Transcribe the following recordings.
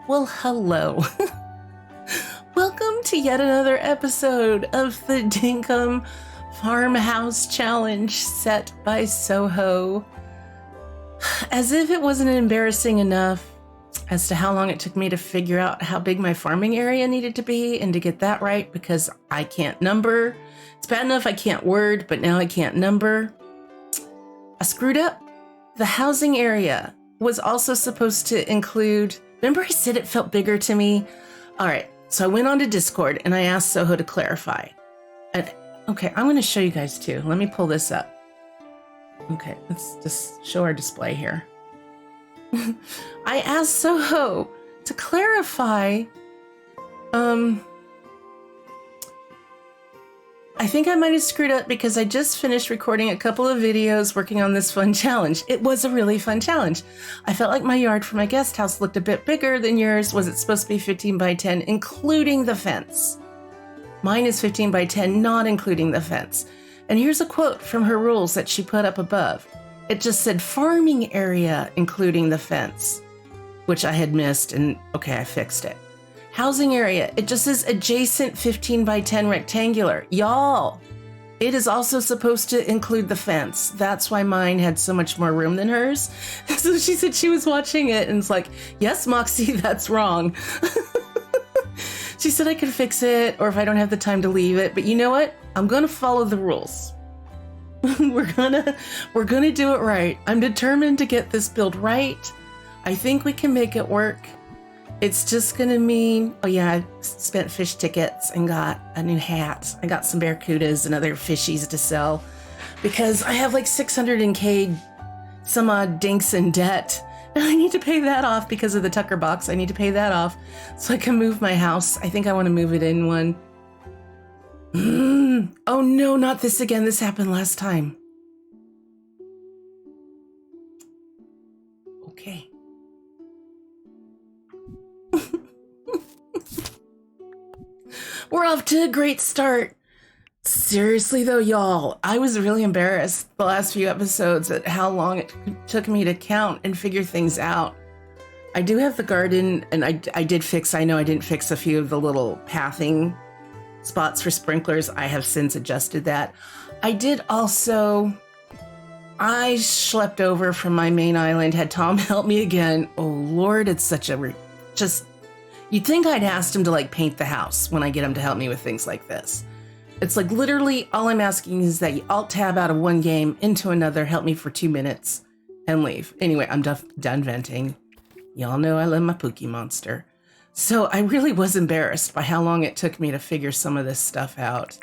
Well, hello. Welcome to yet another episode of the Dinkum Farmhouse Challenge set by Soho. As if it wasn't embarrassing enough as to how long it took me to figure out how big my farming area needed to be and to get that right because I can't number. It's bad enough I can't word, but now I can't number. I screwed up. The housing area was also supposed to include, remember I said it felt bigger to me? All right, so I went on to Discord and I asked Soho to clarify. And okay, I'm gonna show you guys too. Let me pull this up. Okay, let's just show our display here. I asked Soho to clarify, I think I might have screwed up because I just finished recording a couple of videos working on this fun challenge. It was a really fun challenge. I felt like my yard for my guest house looked a bit bigger than yours. Was it supposed to be 15 by 10, including the fence? Mine is 15 by 10, not including the fence. And here's a quote from her rules that she put up above. It just said farming area, including the fence, which I had missed, and okay, I fixed it. Housing area, it just says adjacent 15 by 10 rectangular. Y'all, it is also supposed to include the fence. That's why mine had so much more room than hers. So she said she was watching it and it's like, yes, Moxie, that's wrong. She said I could fix it or if I don't have the time to leave it, but you know what? I'm gonna follow the rules. We're gonna do it right. I'm determined to get this build right. I think we can make it work. It's just gonna mean, oh yeah, I spent fish tickets and got a new hat. I got some barracudas and other fishies to sell because I have like 600K some odd dinks in debt. And I need to pay that off because of the Tucker box. I need to pay that off so I can move my house. I think I want to move it in one. Oh no, not this again. This happened last time. Okay. We're off to a great start. Seriously though, y'all, I was really embarrassed the last few episodes at how long it took me to count and figure things out. I do have the garden and I did fix, I know I didn't fix a few of the little pathing spots for sprinklers. I have since adjusted that. I did also, I schlepped over from my main island, had Tom help me again. Oh Lord, it's such a, you'd think I'd asked him to like paint the house when I get him to help me with things like this. It's like literally all I'm asking is that you alt tab out of one game into another, help me for 2 minutes and leave. Anyway, I'm done venting. Y'all know I love my Pookie Monster. So I really was embarrassed by how long it took me to figure some of this stuff out.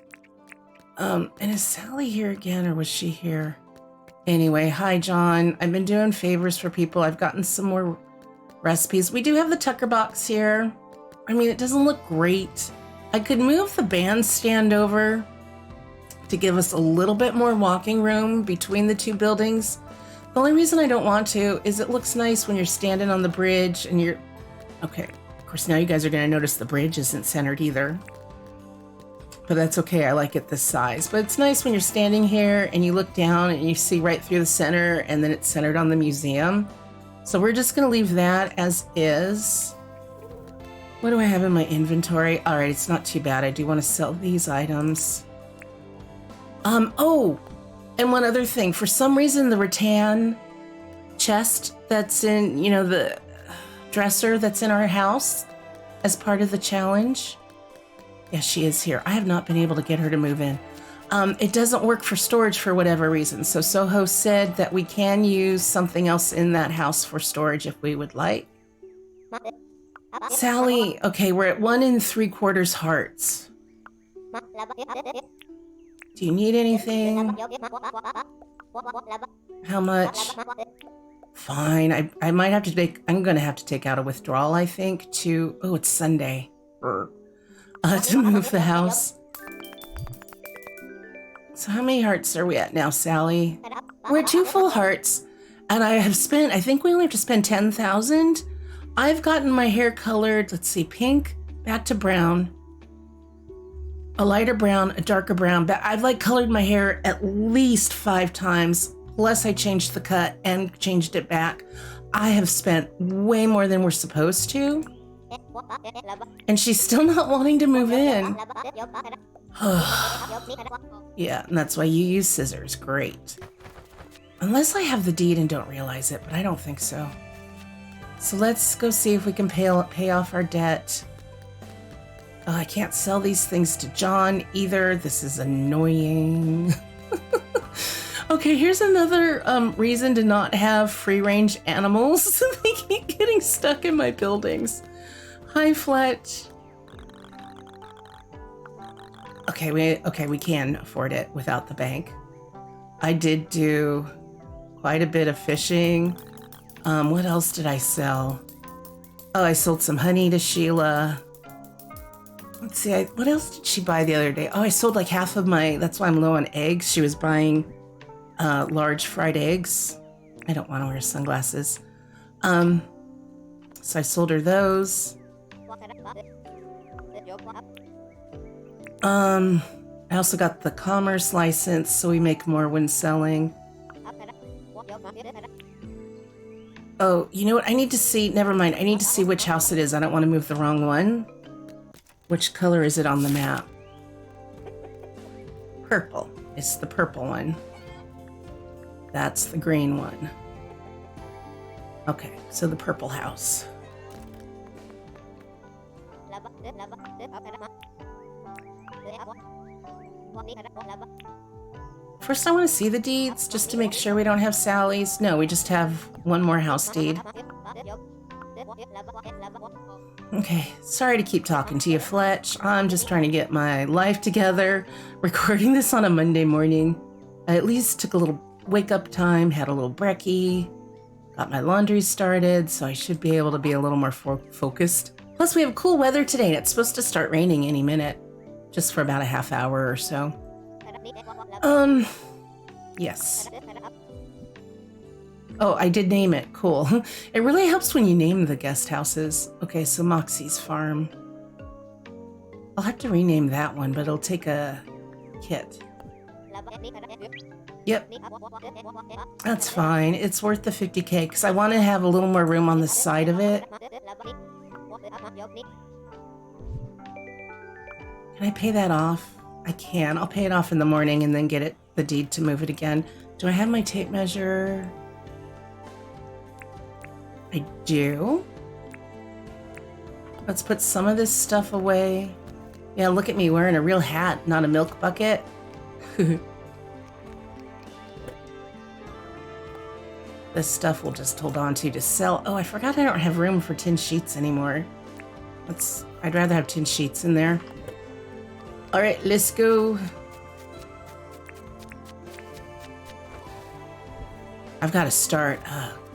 And is Sally here again or was she here? Anyway, hi John. I've been doing favors for people. I've gotten some more recipes. We do have the Tucker box here. I mean, it doesn't look great. I could move the bandstand over to give us a little bit more walking room between the two buildings. The only reason I don't want to is it looks nice when you're standing on the bridge and you're, okay. Of course, now you guys are gonna notice the bridge isn't centered either, but that's okay. I like it this size, but it's nice when you're standing here and you look down and you see right through the center and then it's centered on the museum. So we're just gonna leave that as is. What do I have in my inventory? All right, it's not too bad. I do want to sell these items. Oh, and one other thing. For some reason, the rattan chest that's in, you know, the dresser that's in our house as part of the challenge. Yeah, she is here. I have not been able to get her to move in. It doesn't work for storage for whatever reason. So Soho said that we can use something else in that house for storage if we would like. Sally, okay, we're at 1 3/4 hearts. Do you need anything? How much? Fine, I might have to take, I'm gonna have to take out a withdrawal, I think, to, oh, it's Sunday. To move the house. So how many hearts are we at now, Sally? We're at 2 full hearts, and I have spent, I think we only have to spend 10,000. I've gotten my hair colored, let's see, pink, back to brown, a lighter brown, a darker brown. I've like colored my hair at least 5 times, plus I changed the cut and changed it back. I have spent way more than we're supposed to. And she's still not wanting to move in. Yeah, and that's why you use scissors. Great. Unless I have the deed and don't realize it, but I don't think so. So let's go see if we can pay off our debt. I can't sell these things to John either. This is annoying. Okay, here's another reason to not have free-range animals. They keep getting stuck in my buildings. Hi, Fletch. Okay, we can afford it without the bank. I did do quite a bit of fishing. What else did I sell? Oh, I sold some honey to Sheila. Let's see, what else did she buy the other day? Oh, I sold like half of my, that's why I'm low on eggs. She was buying large fried eggs. I don't want to wear sunglasses. So I sold her those. I also got the commerce license, so we make more when selling. Oh, you know what? I need to see, never mind. I need to see which house it is. I don't want to move the wrong one. Which color is it on the map? Purple. It's the purple one. That's the green one. Okay, so the purple house. First, I want to see the deeds, just to make sure we don't have Sally's. No, we just have one more house deed. Okay, sorry to keep talking to you, Fletch. I'm just trying to get my life together. Recording this on a Monday morning. I at least took a little wake-up time, had a little brekkie, got my laundry started, so I should be able to be a little more focused. Plus, we have cool weather today, and it's supposed to start raining any minute. Just for about a half hour or so. Yes. Oh, I did name it. Cool. It really helps when you name the guest houses. Okay, so Moxie's farm. I'll have to rename that one, but it'll take a kit. Yep. That's fine. It's worth the 50K because I want to have a little more room on the side of it. Can I pay that off? I can. I'll pay it off in the morning and then get the deed to move it again. Do I have my tape measure? I do. Let's put some of this stuff away. Yeah, look at me wearing a real hat, not a milk bucket. This stuff we'll just hold on to sell. Oh, I forgot I don't have room for tin sheets anymore. I'd rather have tin sheets in there. All right, let's go. I've got to start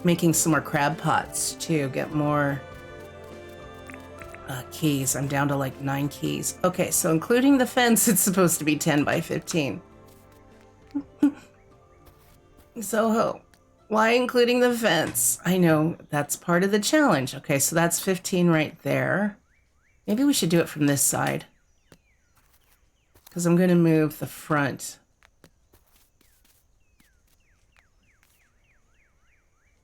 making some more crab pots to get more keys. I'm down to like 9 keys. Okay, so including the fence, it's supposed to be 10 by 15. Soho, why including the fence? I know that's part of the challenge. Okay, so that's 15 right there. Maybe we should do it from this side. Because I'm going to move the front.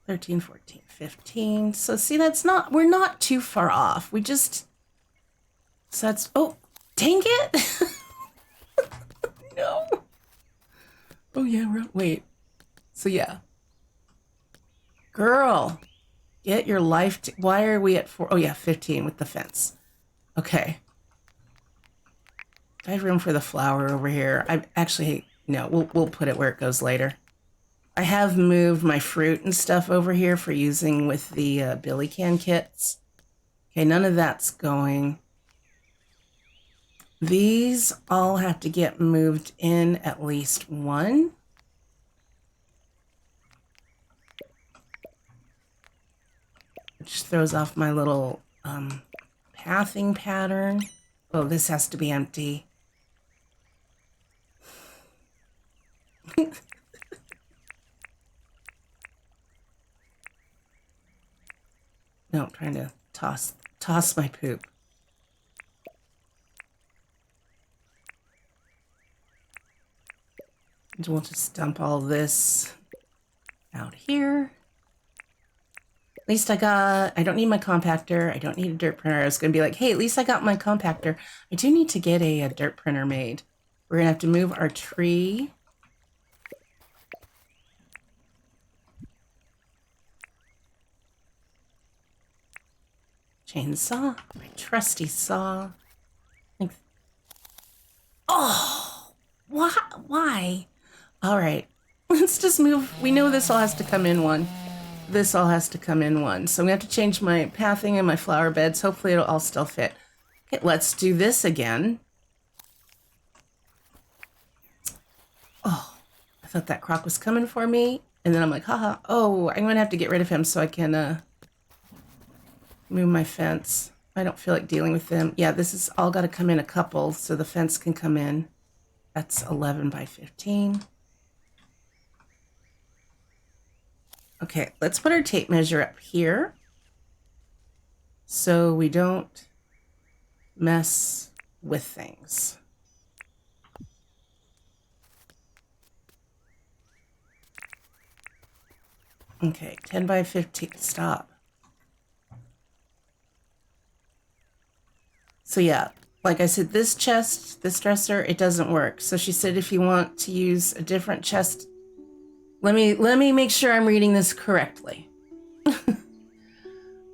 13, 14, 15. So see, we're not too far off. So that's, oh, dang it. No. Oh yeah, wait. So yeah. Girl, get your life, why are we at 4? Oh yeah, 15 with the fence. Okay. I have room for the flower over here. No, we'll put it where it goes later. I have moved my fruit and stuff over here for using with the Billy Can kits. Okay, none of that's going. These all have to get moved in at least one. Which throws off my little pathing pattern. Oh, this has to be empty. No, I'm trying to toss my poop. And we'll just dump all this out here. At least I don't need my compactor. I don't need a dirt printer. I was going to be like, hey, at least I got my compactor. I do need to get a dirt printer made. We're going to have to move our tree. Chainsaw, my trusty saw. Like, oh, why? All right, let's just move. We know this all has to come in one. This all has to come in one. So I'm going to have to change my pathing and my flower beds. Hopefully it'll all still fit. Okay, let's do this again. Oh, I thought that croc was coming for me. And then I'm like, haha, oh, I'm going to have to get rid of him so I can move my fence. I don't feel like dealing with them. Yeah, this is all got to come in a couple so the fence can come in. That's 11 by 15. Okay, let's put our tape measure up here so we don't mess with things. Okay, 10 by 15, stop. So yeah, like I said, this chest, this dresser, it doesn't work. So she said if you want to use a different chest, let me make sure I'm reading this correctly.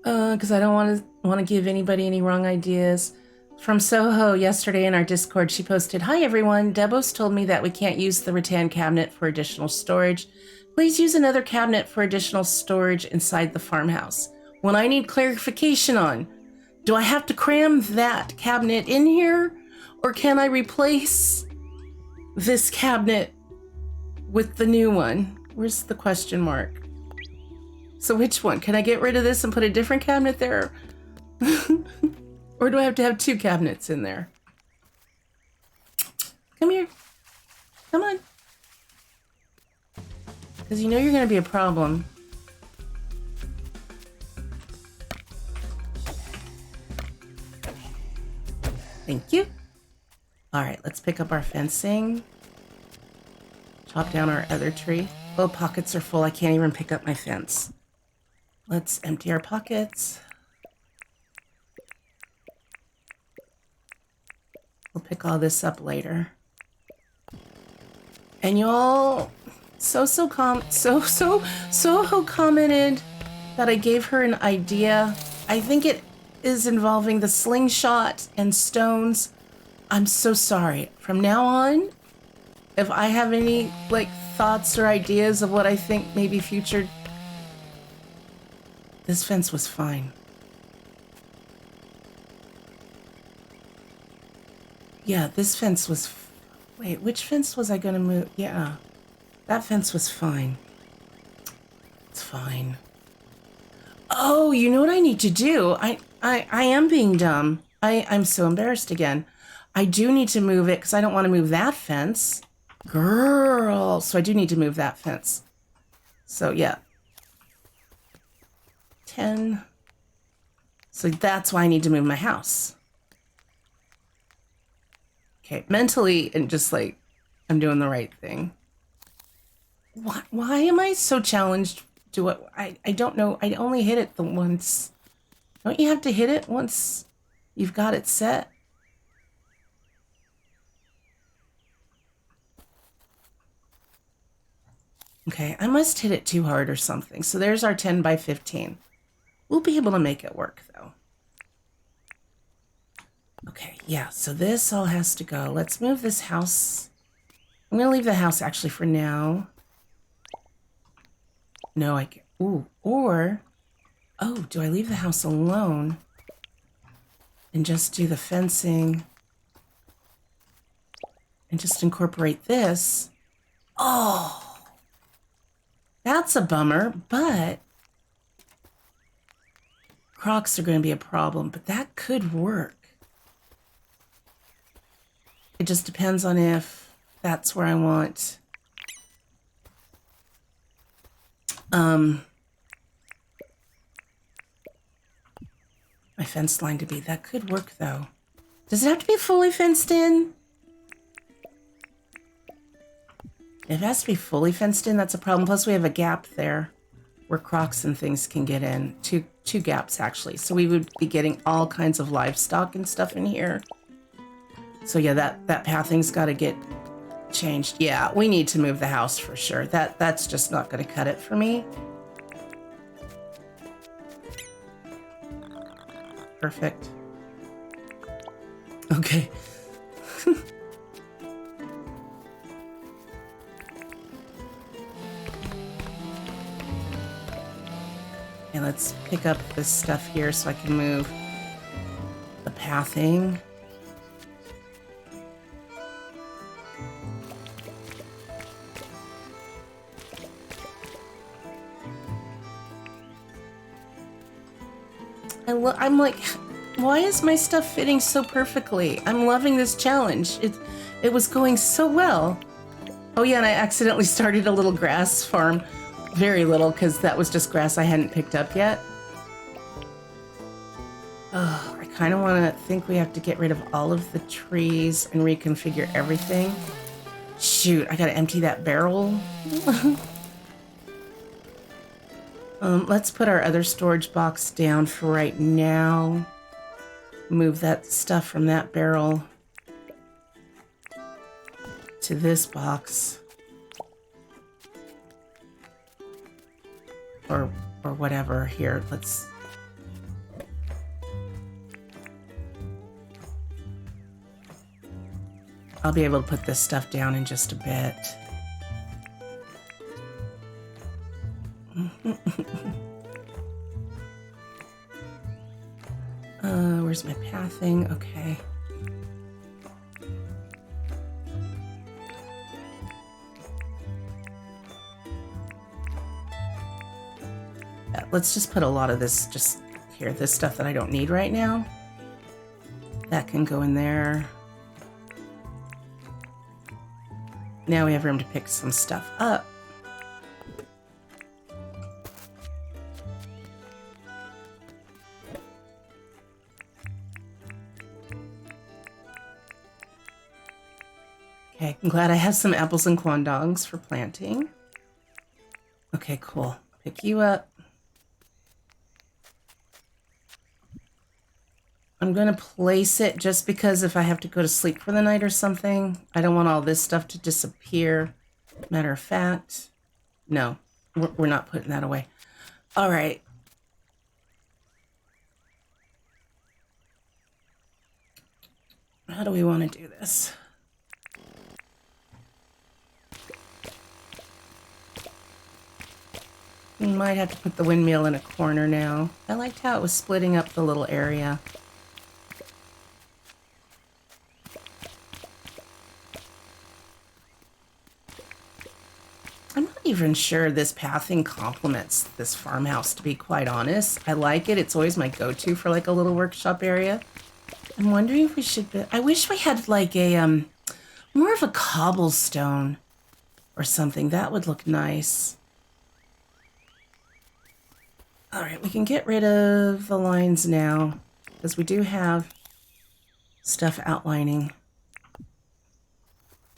Because I don't want to give anybody any wrong ideas. From Soho yesterday in our Discord, she posted, "Hi everyone, Debos told me that we can't use the rattan cabinet for additional storage. Please use another cabinet for additional storage inside the farmhouse." When I need clarification on, do I have to cram that cabinet in here? Or can I replace this cabinet with the new one? Where's the question mark? So which one? Can I get rid of this and put a different cabinet there? Or do I have to have two cabinets in there? Come here. Come on. Because you know you're going to be a problem. Thank you. All right, let's pick up our fencing. Chop down our other tree. Oh, pockets are full. I can't even pick up my fence. Let's empty our pockets. We'll pick all this up later. And y'all, Soho commented that I gave her an idea. I think it is involving the slingshot and stones. I'm so sorry. From now on, if I have any thoughts or ideas of what I think maybe future, this fence was fine. Yeah, this fence was, wait, which fence was I gonna move? Yeah, that fence was fine. It's fine. Oh, you know what I need to do? I am being dumb. I'm so embarrassed again. I do need to move it because I don't want to move that fence. Girl, so I do need to move that fence. So yeah. 10. So that's why I need to move my house. Okay, mentally and just I'm doing the right thing. Why am I so challenged to what? I don't know. I only hit it the once. Don't you have to hit it once you've got it set? Okay, I must hit it too hard or something. So there's our 10 by 15. We'll be able to make it work though. Okay, yeah, so this all has to go. Let's move this house. I'm gonna leave the house actually for now. No, I can't. Ooh, or, oh, do I leave the house alone and just do the fencing and just incorporate this? Oh, that's a bummer, but crocs are going to be a problem, but that could work. It just depends on if that's where I want my fence line to be. That could work though. Does it have to be fully fenced in? If it has to be fully fenced in, that's a problem. Plus we have a gap there where crocs and things can get in. Two gaps, actually. So we would be getting all kinds of livestock and stuff in here. So yeah, that pathing's got to get changed. Yeah, we need to move the house for sure. That's just not going to cut it for me. Perfect. Okay. And let's pick up this stuff here so I can move the pathing. I'm like, why is my stuff fitting so perfectly? I'm loving this challenge. It was going so well. Oh yeah, and I accidentally started a little grass farm. Very little, because that was just grass I hadn't picked up yet. Oh, I kind of want to think we have to get rid of all of the trees and reconfigure everything. Shoot, I got to empty that barrel. Let's put our other storage box down for right now. Move that stuff from that barrel to this box. Or whatever. Here, let's... I'll be able to put this stuff down in just a bit. Where's my pathing? Okay. Yeah, let's just put a lot of this just here. This stuff that I don't need right now. That can go in there. Now we have room to pick some stuff up. Okay, I'm glad I have some apples and quandongs for planting. Okay, cool. Pick you up. I'm gonna place it just because if I have to go to sleep for the night or something, I don't want all this stuff to disappear. Matter of fact, no, we're not putting that away. All right. How do we want to do this? We might have to put the windmill in a corner now. I liked how it was splitting up the little area. I'm not even sure this pathing complements this farmhouse, to be quite honest. I like it. It's always my go-to for like a little workshop area. I'm wondering if we should... I wish we had like a, more of a cobblestone or something. That would look nice. All right, we can get rid of the lines now because we do have stuff outlining.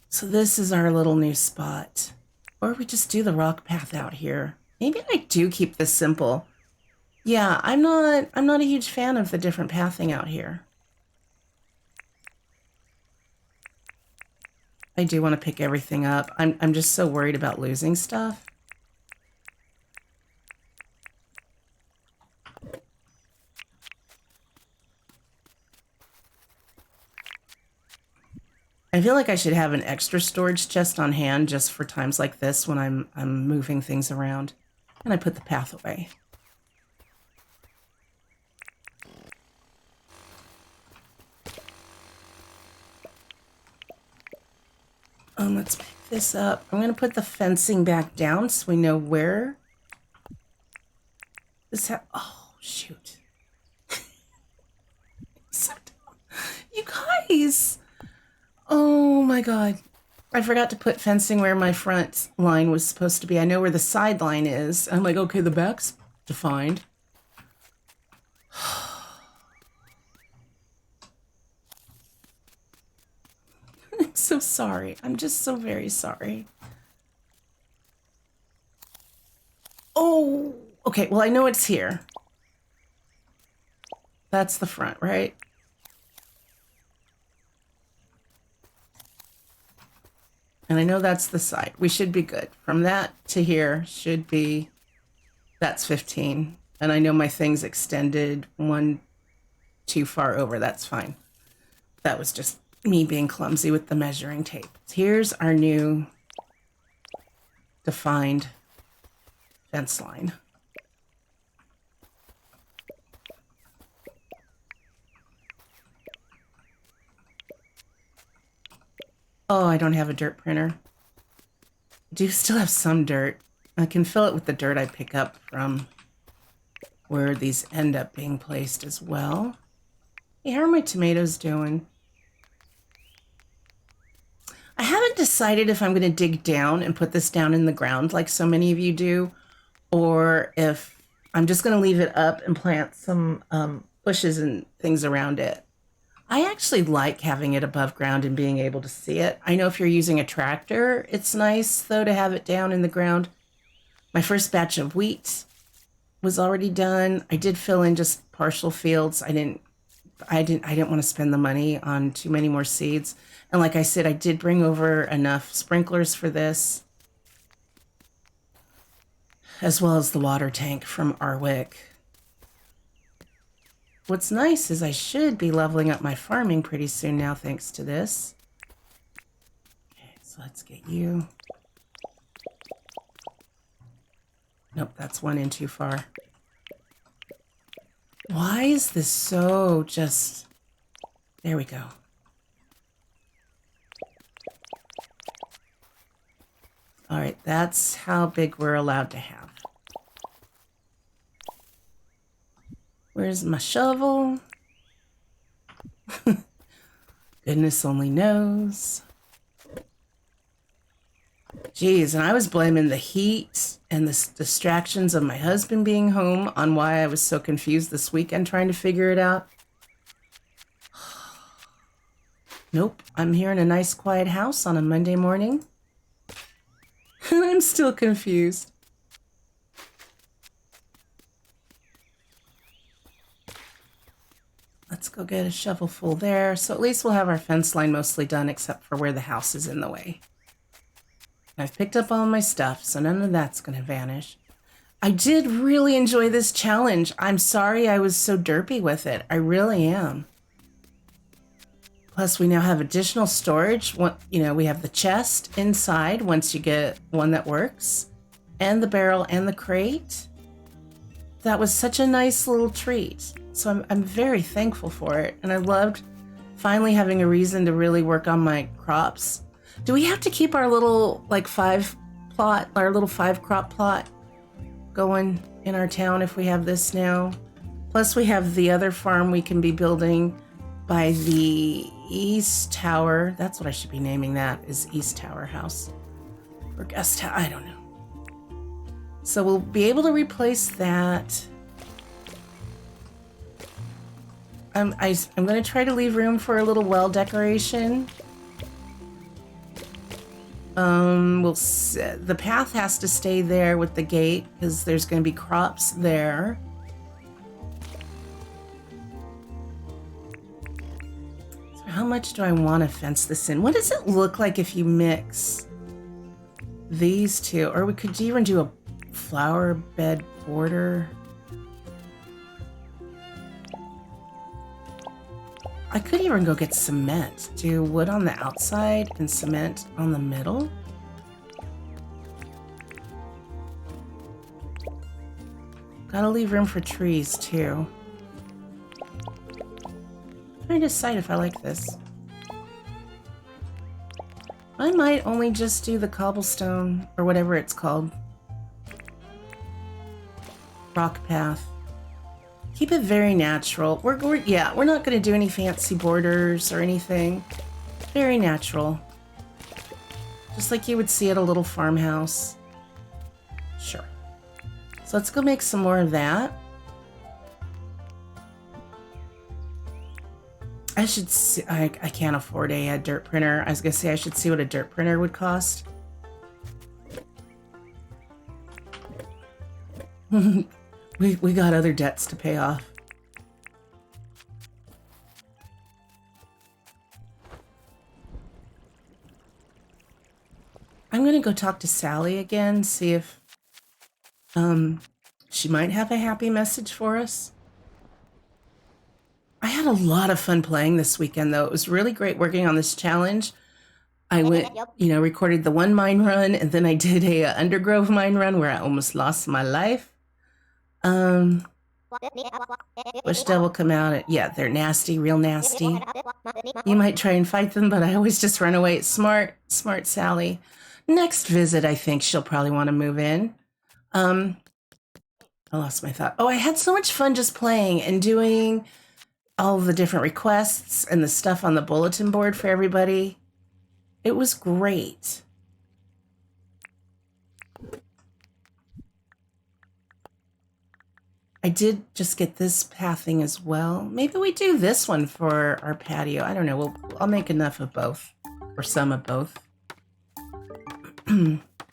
So this is our little new spot. Or we just do the rock path out here. Maybe I do keep this simple. Yeah, I'm not a huge fan of the different pathing out here. I do want to pick everything up. I'm just so worried about losing stuff. I feel like I should have an extra storage chest on hand just for times like this when I'm moving things around. And I put the path away. Let's pick this up. I'm going to put the fencing back down so we know where this oh, shoot. So dumb. You guys! Oh my god. I forgot to put fencing where my front line was supposed to be. I know where the side line is. I'm like, okay, the back's defined. I'm so sorry. I'm just so very sorry. Oh, Okay, well, I know it's here. That's the front, right? And I know that's the side. We should be good. From that to here should be, that's 15. And I know my thing's extended one too far over. That's fine. That was just me being clumsy with the measuring tape. Here's our new defined fence line. Oh, I don't have a dirt printer. I do still have some dirt. I can fill it with the dirt I pick up from where these end up being placed as well. Hey, how are my tomatoes doing? I haven't decided if I'm going to dig down and put this down in the ground like so many of you do, or if I'm just going to leave it up and plant some bushes and things around it. I actually like having it above ground and being able to see it. I know if you're using a tractor, it's nice though to have it down in the ground. My first batch of wheat was already done. I did fill in just partial fields. I didn't want to spend the money on too many more seeds. And like I said, I did bring over enough sprinklers for this, as well as the water tank from Arwick. What's nice is I should be leveling up my farming pretty soon now, thanks to this. Okay, so let's get you. Nope, that's one in too far. Why is this so just... There we go. All right, that's how big we're allowed to have. Where's my shovel? Goodness only knows. Jeez, and I was blaming the heat and the distractions of my husband being home on why I was so confused this weekend trying to figure it out. Nope, I'm here in a nice quiet house on a Monday morning. And I'm still confused. Let's go get a shovel full there. So at least we'll have our fence line mostly done except for where the house is in the way. I've picked up all my stuff, so none of that's going to vanish. I did really enjoy this challenge. I'm sorry I was so derpy with it. I really am. Plus, we now have additional storage. You know, we have the chest inside once you get one that works, and the barrel and the crate. That was such a nice little treat. So I'm very thankful for it. And I loved finally having a reason to really work on my crops. Do we have to keep our little like 5 crop plot going in our town if we have this now? Plus we have the other farm we can be building by the East Tower. That's what I should be naming that, is East Tower House. Or Guest Tower, I don't know. So we'll be able to replace that. I'm going to try to leave room for a little well decoration. The path has to stay there with the gate because there's going to be crops there. So how much do I want to fence this in? What does it look like if you mix these two? Or we could even do a flower bed border. I could even go get cement. Do wood on the outside and cement on the middle. Gotta leave room for trees too. I'm trying to decide if I like this. I might only just do the cobblestone or whatever it's called. Rock path. Keep it very natural. We're not going to do any fancy borders or anything. Very natural. Just like you would see at a little farmhouse. Sure. So let's go make some more of that. I should see, I can't afford a dirt printer. I was going to say I should see what a dirt printer would cost. We got other debts to pay off. I'm gonna go talk to Sally again, see if she might have a happy message for us. I had a lot of fun playing this weekend, though. It was really great working on this challenge. I went, recorded the one mine run, and then I did a Undergrove mine run where I almost lost my life. Wish Devil come out. Yeah, they're nasty, real nasty. You might try and fight them, but I always just run away. It's smart Sally. Next visit, I think she'll probably want to move in. I lost my thought. Oh, I had so much fun just playing and doing all the different requests and the stuff on the bulletin board for everybody. It was great. I did just get this pathing as well. Maybe we do this one for our patio. I don't know. I'll make enough of both, or some of both.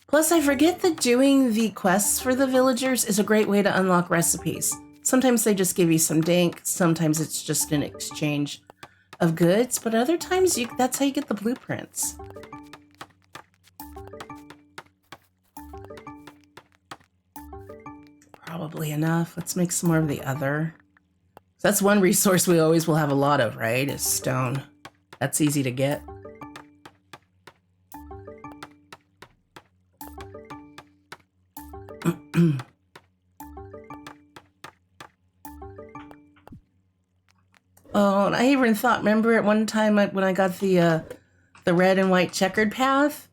Plus, I forget that doing the quests for the villagers is a great way to unlock recipes. Sometimes they just give you some dink. Sometimes it's just an exchange of goods. But other times, that's how you get the blueprints. Probably enough. Let's make some more of the other. That's one resource we always will have a lot of, right? Is stone. That's easy to get. Oh, and I even thought, remember at one time when I got the red and white checkered path?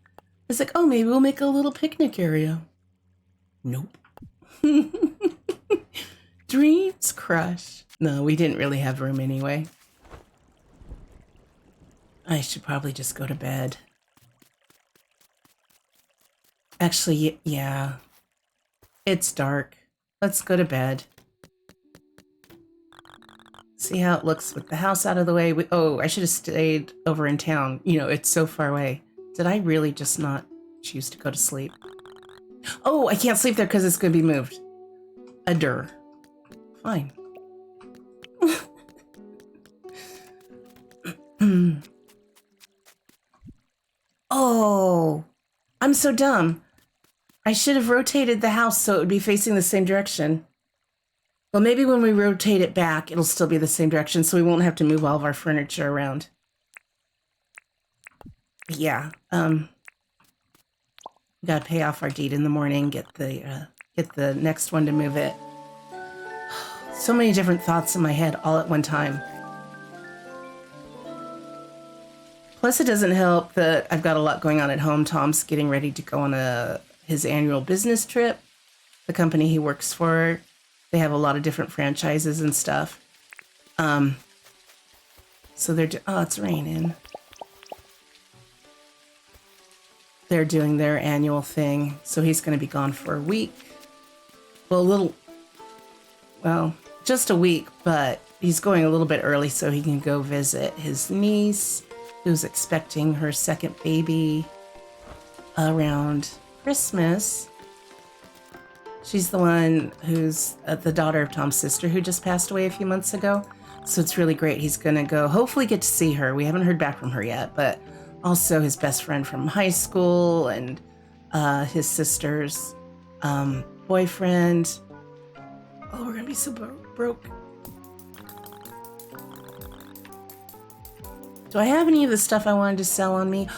It's like, oh, maybe we'll make a little picnic area. Nope. Dreams crush. No, we didn't really have room anyway. I should probably just go to bed. Actually, yeah. It's dark. Let's go to bed. See how it looks with the house out of the way. Oh, I should have stayed over in town. You know, it's so far away. Did I really just not choose to go to sleep? Oh, I can't sleep there because it's going to be moved. Fine. Oh, I'm so dumb. I should have rotated the house so it would be facing the same direction. Well, maybe when we rotate it back, it'll still be the same direction, so we won't have to move all of our furniture around. Yeah, we gotta pay off our deed in the morning, get the next one to move it. So many different thoughts in my head all at one time. Plus, it doesn't help that I've got a lot going on at home. Tom's getting ready to go on his annual business trip. The company he works for, they have a lot of different franchises and stuff. So they're oh, it's raining. They're doing their annual thing, so he's going to be gone for a week. Well, just a week, but he's going a little bit early so he can go visit his niece, who's expecting her second baby around Christmas. She's the one who's the daughter of Tom's sister who just passed away a few months ago. So it's really great. He's going to go hopefully get to see her. We haven't heard back from her yet, but also his best friend from high school and his sister's boyfriend. Oh, we're going to be so broke. Do I have any of the stuff I wanted to sell on me?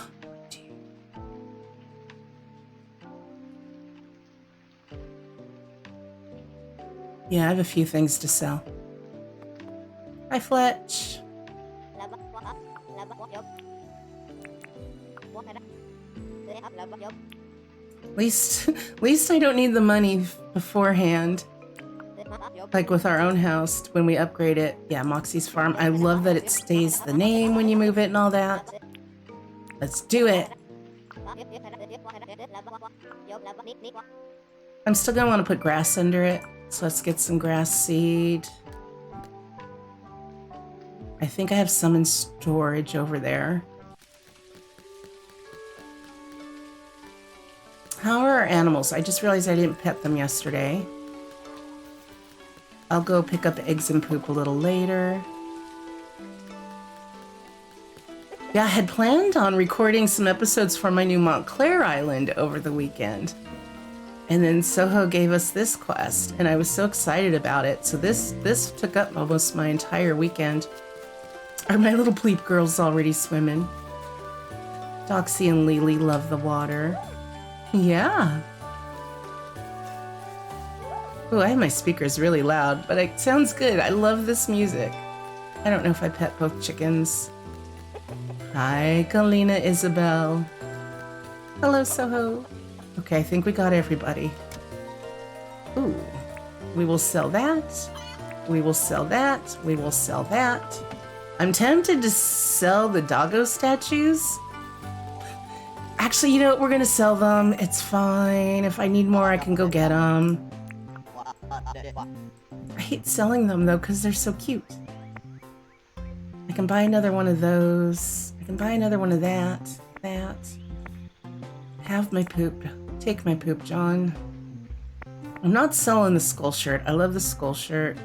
Yeah, I have a few things to sell. Hi, Fletch. At least I don't need the money beforehand. Like with our own house, when we upgrade it. Yeah, Moxie's Farm. I love that it stays the name when you move it and all that. Let's do it. I'm still gonna want to put grass under it. So let's get some grass seed. I think I have some in storage over there. How are our animals? I just realized I didn't pet them yesterday. I'll go pick up eggs and poop a little later. Yeah, I had planned on recording some episodes for my new Montclair Island over the weekend. And then Soho gave us this quest, and I was so excited about it. So this took up almost my entire weekend. Are my little bleep girls already swimming? Doxy and Lily love the water. Yeah. Ooh, I have my speakers really loud, but it sounds good. I love this music. I don't know if I pet both chickens. Hi, Kalina Isabel. Hello, Soho. Okay, I think we got everybody. Ooh, we will sell that. We will sell that. We will sell that. I'm tempted to sell the doggo statues. Actually, you know what? We're gonna sell them. It's fine. If I need more, I can go get them. I hate selling them though, because they're so cute. I can buy another one of those. I can buy another one of that. Have my poop. Take my poop, John. I'm not selling the skull shirt. I love the skull shirt.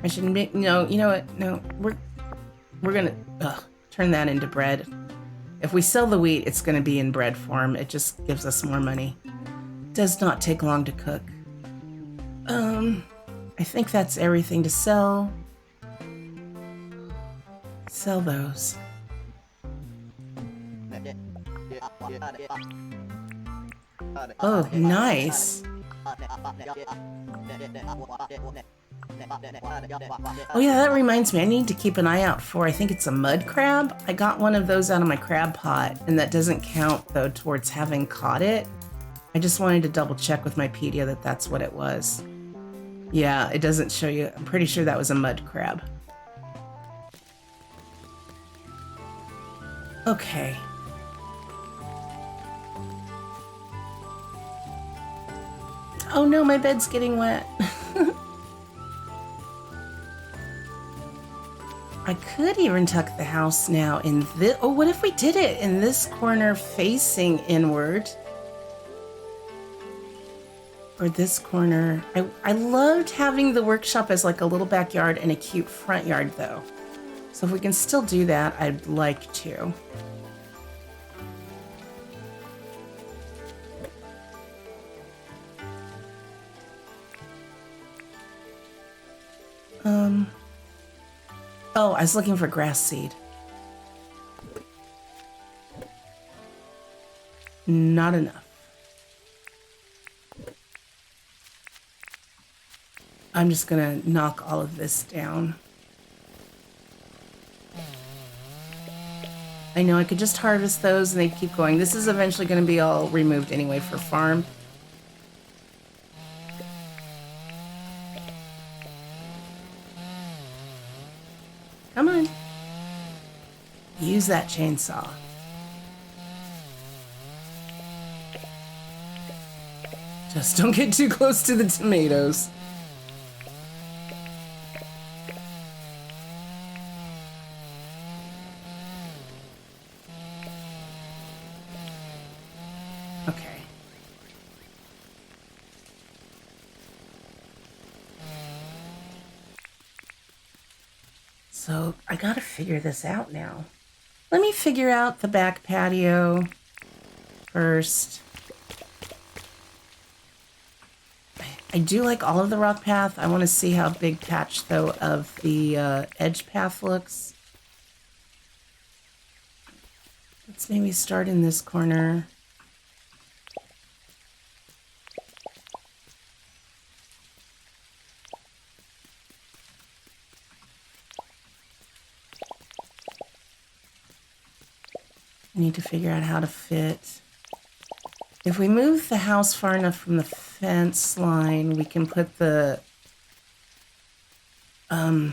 I should make, no, you know what? No, we're gonna turn that into bread. If we sell the wheat, it's gonna be in bread form. It just gives us more money. Does not take long to cook. I think that's everything to sell. Sell those. Oh, nice. Oh yeah, that reminds me, I need to keep an eye out for, I think it's a mud crab. I got one of those out of my crab pot, and that doesn't count though towards having caught it. I just wanted to double check with my Pedia that that's what it was. Yeah, it doesn't show you. I'm pretty sure that was a mud crab. Okay. Oh no, my bed's getting wet. I could even tuck the house now in this. Oh, what if we did it in this corner facing inward? Or this corner. I loved having the workshop as like a little backyard and a cute front yard though. So if we can still do that, I'd like to. Oh, I was looking for grass seed. Not enough. I'm just gonna knock all of this down. I know I could just harvest those and they'd keep going. This is eventually gonna be all removed anyway for farm. Come on. Use that chainsaw. Just don't get too close to the tomatoes. Okay. So I gotta figure this out now. Let me figure out the back patio first. I do like all of the rock path. I want to see how big patch though of the edge path looks. Let's maybe start in this corner. I need to figure out how to fit. If we move the house far enough from the fence line, we can put the... yeah,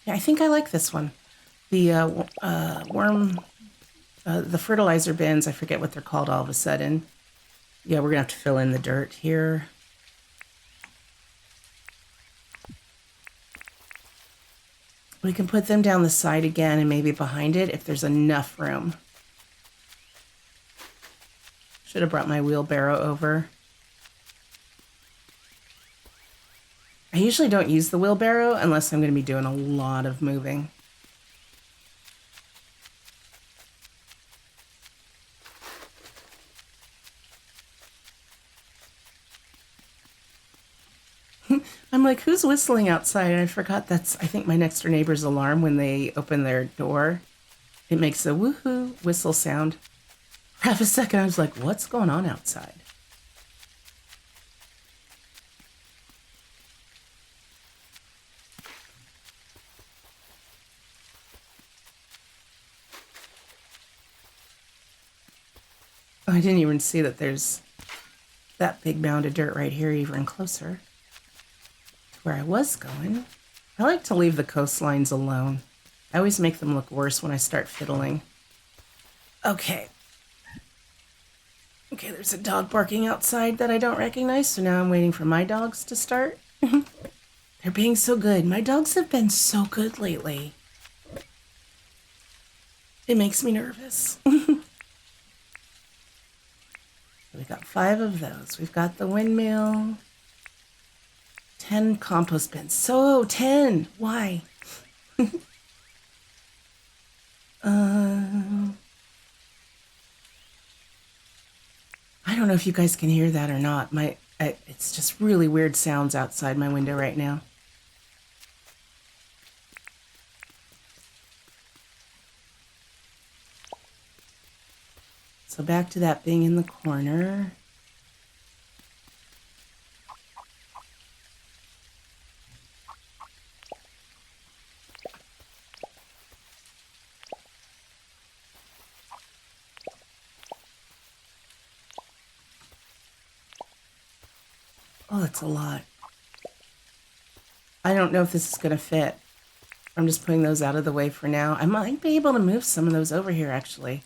I think I like this one. The the fertilizer bins, I forget what they're called all of a sudden. Yeah, we're gonna have to fill in the dirt here. We can put them down the side again and maybe behind it if there's enough room. Should have brought my wheelbarrow over. I usually don't use the wheelbarrow unless I'm going to be doing a lot of moving. I'm like, who's whistling outside? And I forgot that's, I think, my next door neighbor's alarm when they open their door. It makes a woohoo whistle sound. For half a second, I was like, what's going on outside? Oh, I didn't even see that there's that big mound of dirt right here even closer to where I was going. I like to leave the coastlines alone. I always make them look worse when I start fiddling. Okay. Okay, there's a dog barking outside that I don't recognize, so now I'm waiting for my dogs to start. They're being so good. My dogs have been so good lately. It makes me nervous. We got 5 of those. We've got the windmill. 10 compost bins. So 10. Why? I don't know if you guys can hear that or not. It's just really weird sounds outside my window right now. So back to that being in the corner. Oh, that's a lot. I don't know if this is going to fit. I'm just putting those out of the way for now. I might be able to move some of those over here, actually.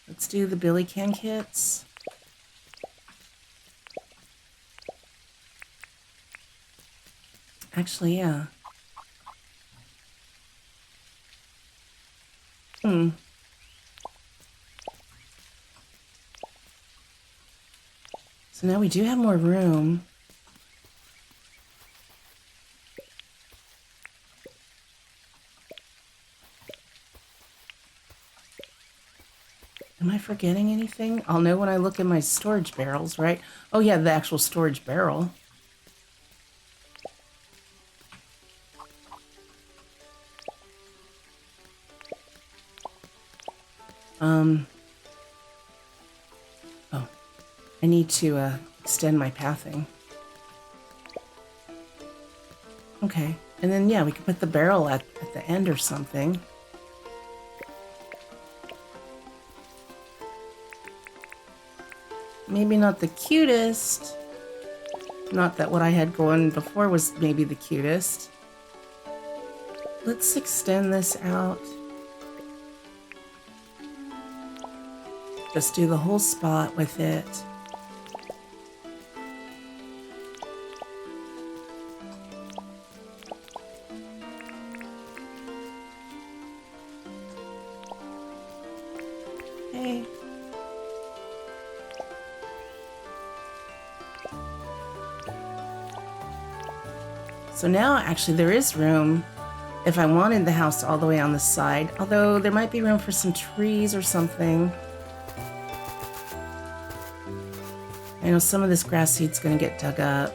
Let's do the Billy Can kits. Actually, yeah. So now we do have more room. Am I forgetting anything? I'll know when I look in my storage barrels, right? Oh yeah, the actual storage barrel. Oh, I need to extend my pathing. Okay, and then yeah, we could put the barrel at the end or something. Maybe not the cutest. Not that what I had going before was maybe the cutest. Let's extend this out. Just do the whole spot with it. Okay. So now actually there is room if I wanted the house all the way on the side, although there might be room for some trees or something. I know some of this grass seed's going to get dug up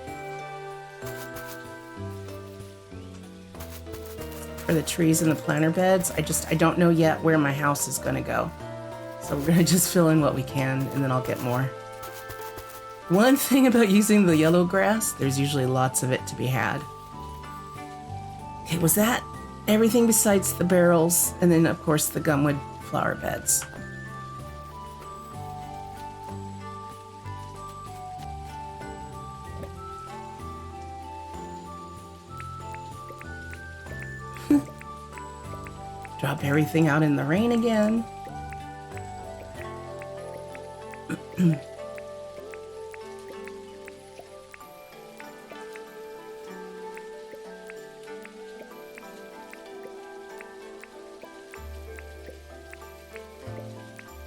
for the trees in the planter beds. I don't know yet where my house is going to go. So we're going to just fill in what we can and then I'll get more. One thing about using the yellow grass, there's usually lots of it to be had. Okay, was that everything besides the barrels? And then of course the gumwood flower beds. Drop everything out in the rain again.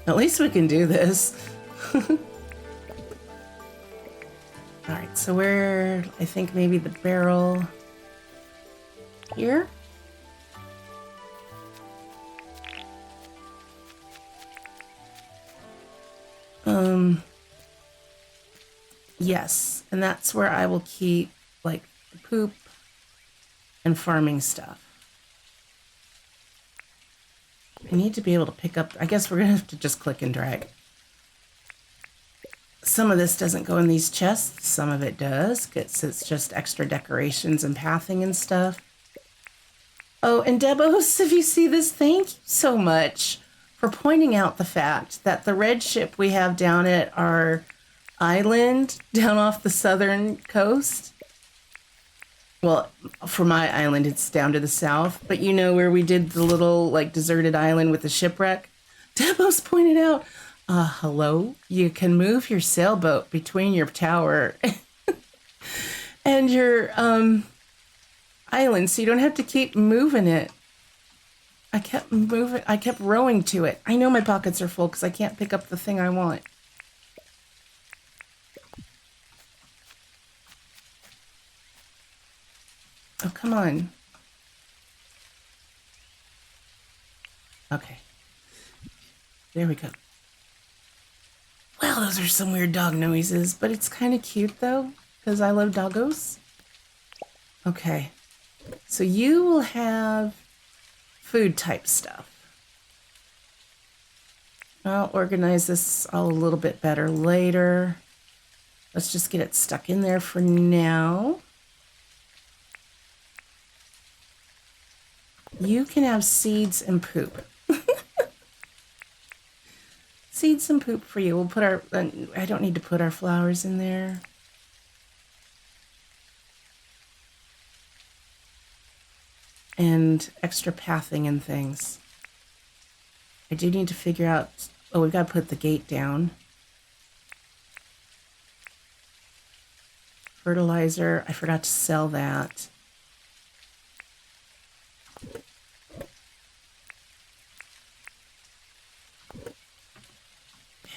At least we can do this. Alright, So where, I think maybe the barrel here? Yes, and that's where I will keep like the poop and farming stuff. I need to be able to pick up, I guess we're gonna have to just click and drag. Some of this doesn't go in these chests, some of it does, because it's just extra decorations and pathing and stuff. Oh, and Debos, if you see this, thank you so much for pointing out the fact that the red ship we have down at our island down off the southern coast. Well, for my island, it's down to the south, but you know where we did the little like deserted island with the shipwreck? Debos pointed out, hello, you can move your sailboat between your tower and your island, so you don't have to keep moving it. I kept rowing to it. I know my pockets are full because I can't pick up the thing I want. Oh, come on. Okay. There we go. Well, those are some weird dog noises, but it's kind of cute, though, because I love doggos. Okay. So you will have food type stuff. I'll organize this all a little bit better later. Let's just get it stuck in there for now. You can have seeds and poop. Seeds and poop for you. We'll put our, I don't need to put our flowers in there. And extra pathing and things. I do need to figure out, oh, we've got to put the gate down. Fertilizer, I forgot to sell that.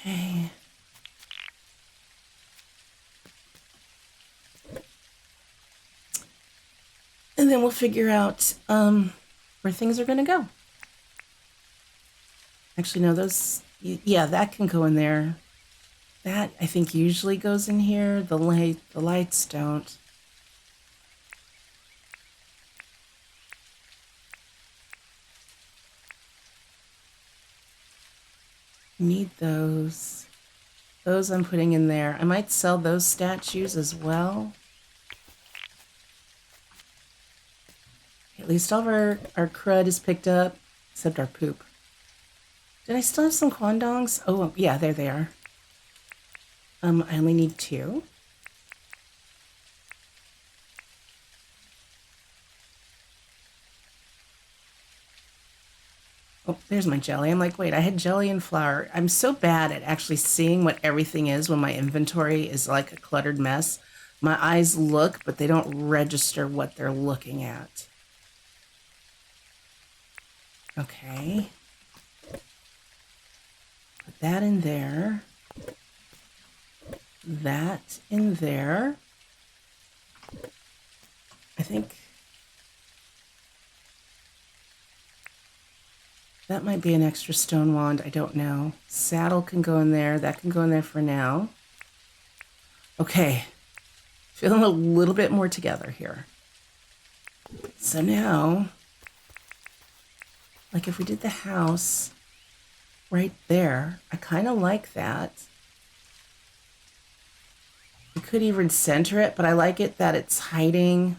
Okay. And then we'll figure out where things are going to go. Actually, no, those, yeah, that can go in there. That, I think, usually goes in here. The lights don't. Need those. Those I'm putting in there. I might sell those statues as well. At least all of our crud is picked up, except our poop. Did I still have some quandongs? Oh, yeah, there they are. I only need 2. Oh, there's my jelly. I'm like, wait, I had jelly and flour. I'm so bad at actually seeing what everything is when my inventory is like a cluttered mess. My eyes look, but they don't register what they're looking at. Okay. Put that in there. That in there. I think that might be an extra stone wand. I don't know. Saddle can go in there. That can go in there for now. Okay. Feeling a little bit more together here. So now, like if we did the house right there, I kind of like that. We could even center it, but I like it that it's hiding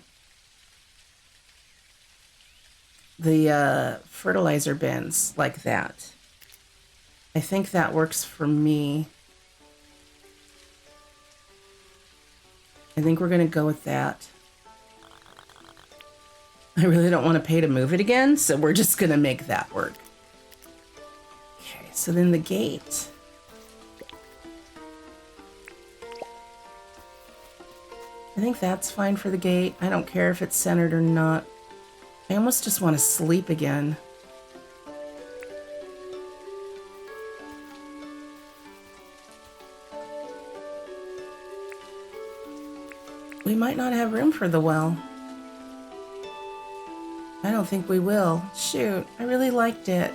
the fertilizer bins like that. I think that works for me. I think we're going to go with that. I really don't want to pay to move it again, so we're just going to make that work. Okay, so then the gate. I think that's fine for the gate. I don't care if it's centered or not. I almost just want to sleep again. We might not have room for the well. I don't think we will. Shoot, I really liked it.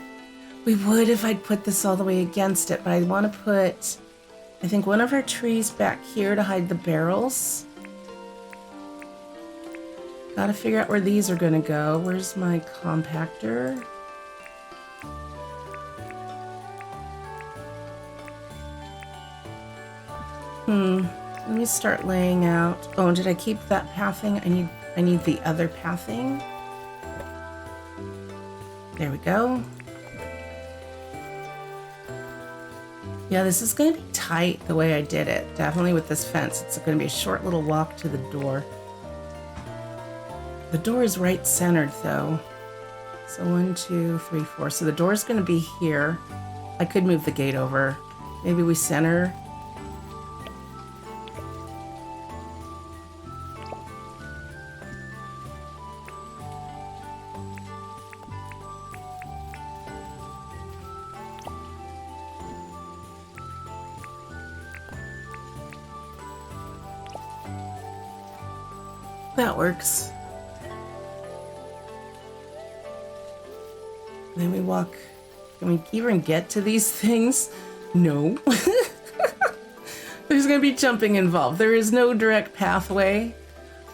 We would if I'd put this all the way against it, but I want to put, I think, one of our trees back here to hide the barrels. Gotta figure out where these are gonna go. Where's my compactor? Let me start laying out. Oh, did I keep that pathing? I need the other pathing. There we go. Yeah, this is gonna be tight the way I did it. Definitely with this fence. It's gonna be a short little walk to the door. The door is right centered though. So 1, 2, 3, 4. So the door is going to be here. I could move the gate over. Maybe we center. That works. Then we walk. Can we even get to these things? No. There's gonna be jumping involved. There is no direct pathway.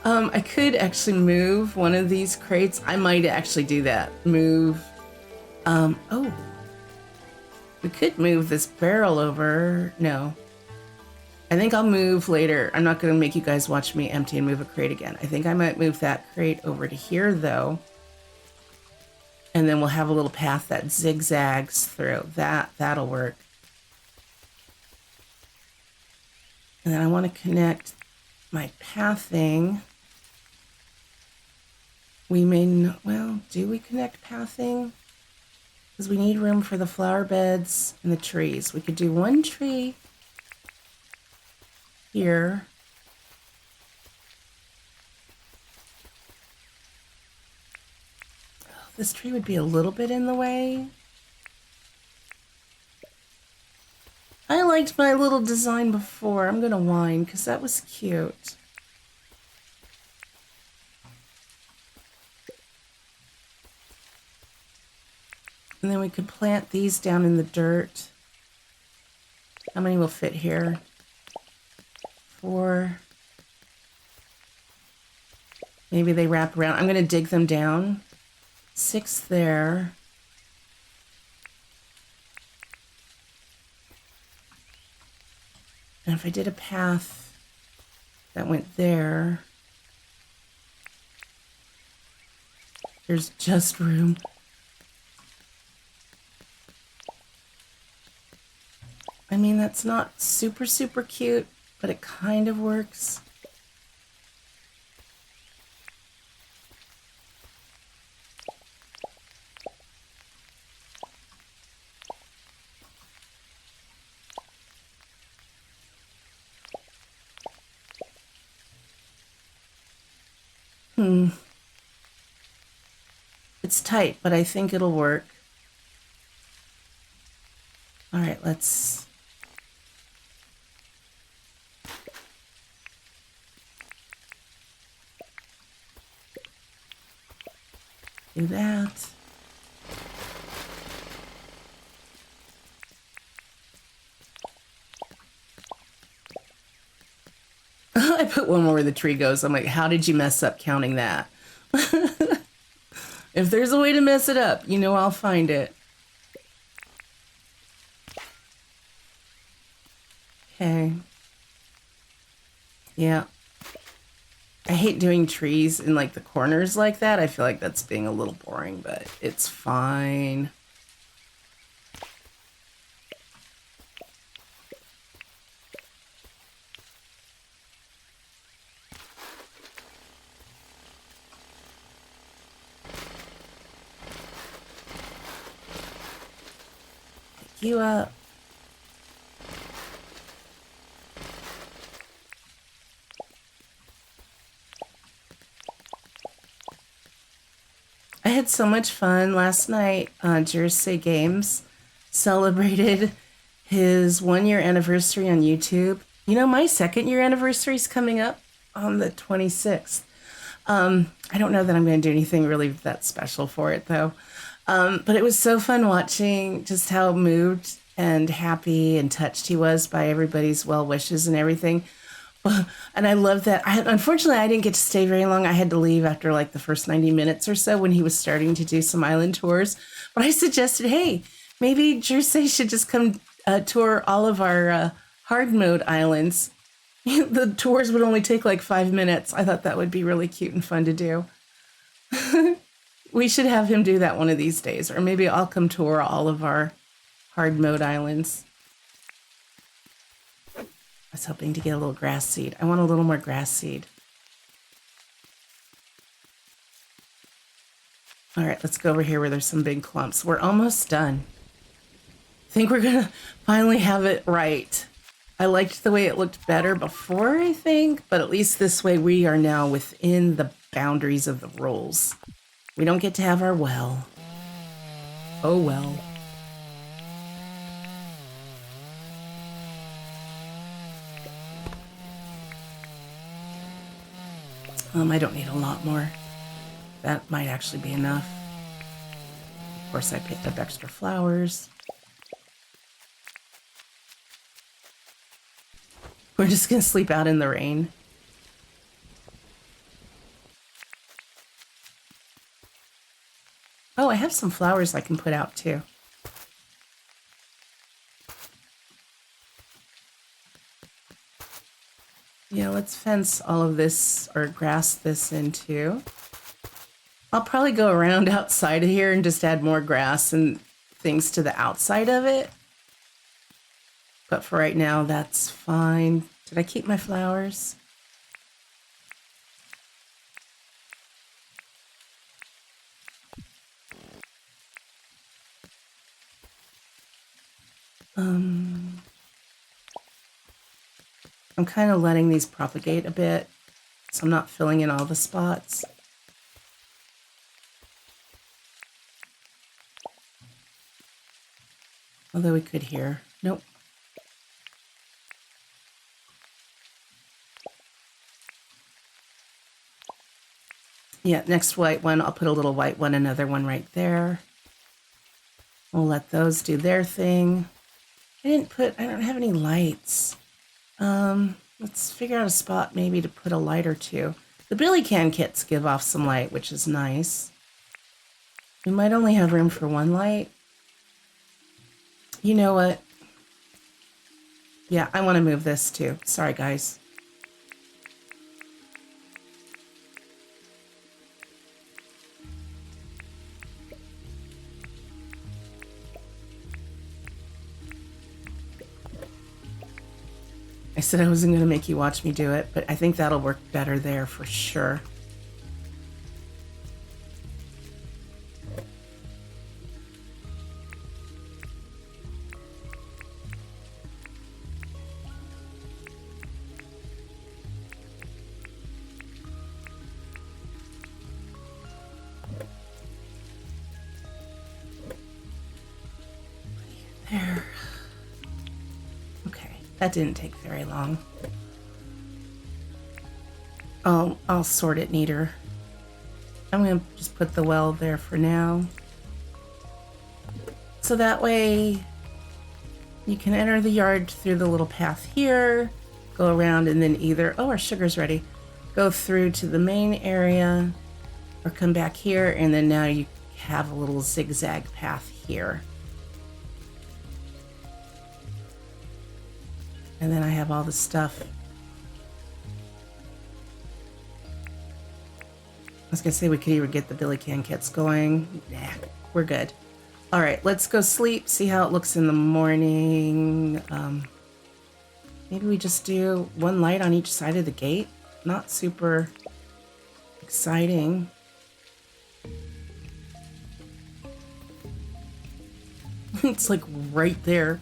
I could actually move one of these crates. I might actually do that. Move. Oh. We could move this barrel over. No. I think I'll move later. I'm not gonna make you guys watch me empty and move a crate again. I think I might move that crate over to here though. And then we'll have a little path that zigzags through. That'll work. And then I want to connect my pathing. We may, well, do we connect pathing? Because we need room for the flower beds and the trees. We could do one tree here. This tree would be a little bit in the way. I liked my little design before. I'm gonna whine because that was cute. And then we could plant these down in the dirt. How many will fit here? 4. Maybe they wrap around. I'm gonna dig them down. 6 there. And if I did a path that went there, there's just room. I mean, that's not super, super cute, but it kind of works. It's tight, but I think it'll work. All right, let's... do that. I put one more where the tree goes. I'm like, how did you mess up counting that? If there's a way to mess it up, you know I'll find it. Okay. Yeah. I hate doing trees in like the corners like that. I feel like that's being a little boring, but it's fine. Pick you up. I had so much fun last night. Jersey Games celebrated his 1-year anniversary on YouTube. You know, my 2nd year anniversary is coming up on the 26th. I don't know that I'm going to do anything really that special for it, though. But it was so fun watching just how moved and happy and touched he was by everybody's well wishes and everything. And I love that. Unfortunately, I didn't get to stay very long. I had to leave after like the first 90 minutes or so when he was starting to do some island tours. But I suggested, hey, maybe Jersey should just come tour all of our hard mode islands. The tours would only take like 5 minutes. I thought that would be really cute and fun to do. We should have him do that one of these days. Or maybe I'll come tour all of our hard mode islands. I was hoping to get a little grass seed. I want a little more grass seed. All right, let's go over here where there's some big clumps. We're almost done. I think we're going to finally have it right. I liked the way it looked better before, I think, but at least this way we are now within the boundaries of the rules. We don't get to have our well. Oh well. I don't need a lot more. That might actually be enough. Of course, I picked up extra flowers. We're just gonna sleep out in the rain. Oh, I have some flowers I can put out too. Yeah, let's fence all of this or grass this in too. I'll probably go around outside of here and just add more grass and things to the outside of it. But for right now, that's fine. Did I keep my flowers? I'm kind of letting these propagate a bit, so I'm not filling in all the spots. Although we could here. Nope. Yeah, next white one, I'll put a little white one, another one right there. We'll let those do their thing. I don't have any lights. Let's figure out a spot maybe to put a light or two. The Billy Can kits give off some light, which is nice. We might only have room for one light. You know what? Yeah, I want to move this too. Sorry, guys. I said I wasn't going to make you watch me do it, but I think that'll work better there for sure. There. Okay, that didn't take very long. I'll sort it neater. I'm going to just put the well there for now. So that way you can enter the yard through the little path here, go around and then either, oh, our sugar's ready, go through to the main area or come back here, and then now you have a little zigzag path here. And then I have all the stuff. I was gonna say we could either get the Billy Can kits going. Nah, we're good. All right, let's go sleep, see how it looks in the morning. Maybe we just do one light on each side of the gate. Not super exciting. It's like right there.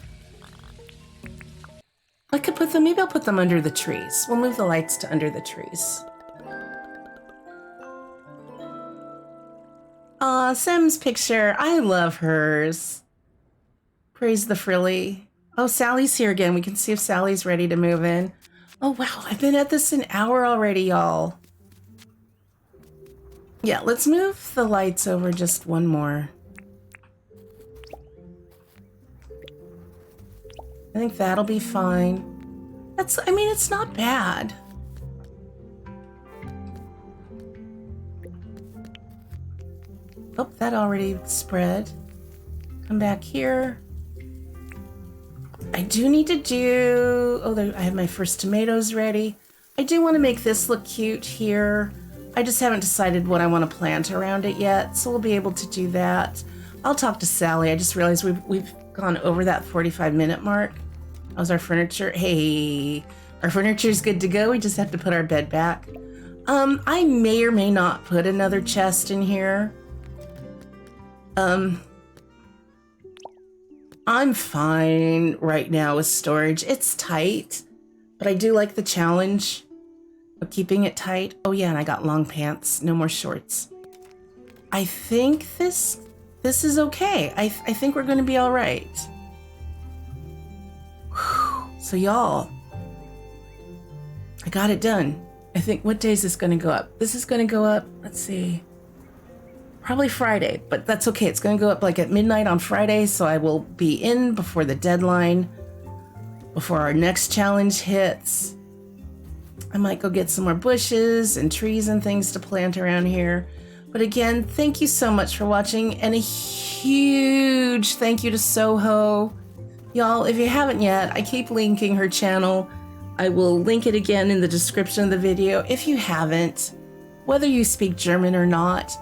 I could put them, maybe I'll put them under the trees. We'll move the lights to under the trees. Aw, Sim's picture. I love hers. Praise the frilly. Oh, Sally's here again. We can see if Sally's ready to move in. Oh, wow. I've been at this an hour already, y'all. Yeah, let's move the lights over just one more. I think that'll be fine. I mean, it's not bad. Oh, that already spread. Come back here. I do need to do... Oh, I have my first tomatoes ready. I do want to make this look cute here. I just haven't decided what I want to plant around it yet, so we'll be able to do that. I'll talk to Sally. I just realized we've gone over that 45-minute mark. How's our furniture? Hey, our furniture's good to go. We just have to put our bed back. I may or may not put another chest in here. I'm fine right now with storage. It's tight, but I do like the challenge of keeping it tight. Oh yeah, and I got long pants, no more shorts. I think this is okay. I think we're gonna be all right. Whew. So y'all, I got it done. I think, what day is this gonna go up? This is gonna go up, let's see, probably Friday, but that's okay. It's gonna go up like at midnight on Friday, so I will be in before the deadline, before our next challenge hits. I might go get some more bushes and trees and things to plant around here. But again, thank you so much for watching, and a huge thank you to Soho. Y'all, if you haven't yet, I keep linking her channel. I will link it again in the description of the video. If you haven't, whether you speak German or not,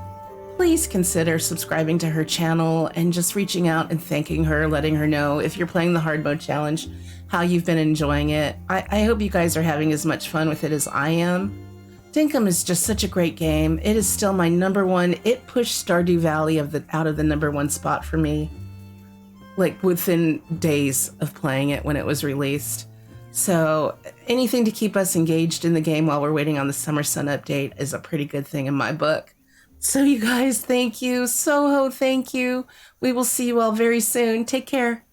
please consider subscribing to her channel and just reaching out and thanking her, letting her know if you're playing the hard mode challenge, how you've been enjoying it. I hope you guys are having as much fun with it as I am. Dinkum is just such a great game. It is still my #1. It pushed Stardew Valley out of the #1 spot for me, like within days of playing it when it was released. So anything to keep us engaged in the game while we're waiting on the Summer Sun update is a pretty good thing in my book. So you guys, thank you. Soho, thank you. We will see you all very soon. Take care.